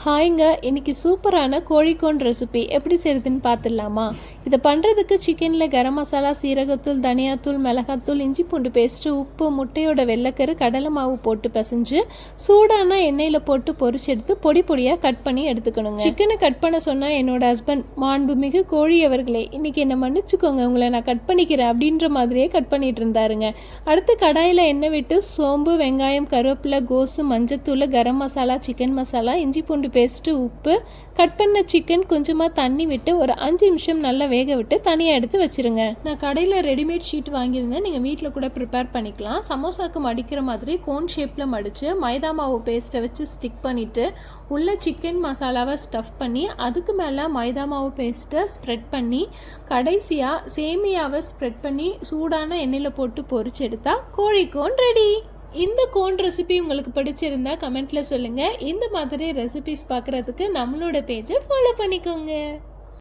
ஹாய்ங்க, இன்னைக்கு சூப்பரான கோழிக்கோன் ரெசிபி எப்படி செய்கிறதுன்னு பார்த்துடலாமா? இதை பண்ணுறதுக்கு சிக்கனில் கரம் மசாலா, சீரகத்தூள், தனியாத்தூள், மிளகாத்தூள், இஞ்சி பூண்டு பேஸ்ட்டு, உப்பு, முட்டையோட வெள்ளைக்கரு, கடலை மாவு போட்டு பிசைஞ்சு சூடான எண்ணெயில் போட்டு பொரிச்செடுத்து பொடி பொடியாக கட் பண்ணி எடுத்துக்கணுங்க. சிக்கனை கட் பண்ண சொன்னால் என்னோட ஹஸ்பண்ட், மாண்புமிகு கோழி அவர்களே, இன்னைக்கு என்னை மன்னிச்சுக்கோங்க, உங்களை நான் கட் பண்ணிக்கிறேன் அப்படின்ற மாதிரியே கட் பண்ணிட்டு இருந்தாருங்க. அடுத்து கடாயில் எண்ணெய் விட்டு சோம்பு, வெங்காயம், கருவேப்பிலை, கோசு, மஞ்சத்தூள், கரம் மசாலா, சிக்கன் மசாலா, இஞ்சி பூண்டு பேஸ்ட்டு, உப்பு, கட் பண்ண சிக்கன், கொஞ்சமாக தண்ணி விட்டு ஒரு 5 நிமிஷம் நல்லா வேக விட்டு தனியாக எடுத்து வச்சுருங்க. நான் கடையில் ரெடிமேட் ஷீட் வாங்கியிருந்தேன், நீங்கள் வீட்டில் கூட ப்ரிப்பேர் பண்ணிக்கலாம். சமோசாவுக்கு மடிக்கிற மாதிரி கோன் ஷேப்பில் மடித்து மைதா மாவு பேஸ்ட்டை வச்சு ஸ்டிக் பண்ணிவிட்டு உள்ள சிக்கன் மசாலாவை ஸ்டஃப் பண்ணி அதுக்கு மேலே மைதா மாவு பேஸ்ட்டை ஸ்ப்ரெட் பண்ணி கடைசியாக சேமியாவை ஸ்ப்ரெட் பண்ணி சூடான எண்ணெயில் போட்டு பொரிச்சு எடுத்தா கோழிக்கோன் ரெடி. இந்த கோன் ரெசிபி உங்களுக்கு பிடிச்சிருந்தா கமெண்ட்டில் சொல்லுங்கள். இந்த மாதிரி ரெசிபிஸ் பார்க்குறதுக்கு நம்மளோட பேஜை ஃபாலோ பண்ணிக்கோங்க.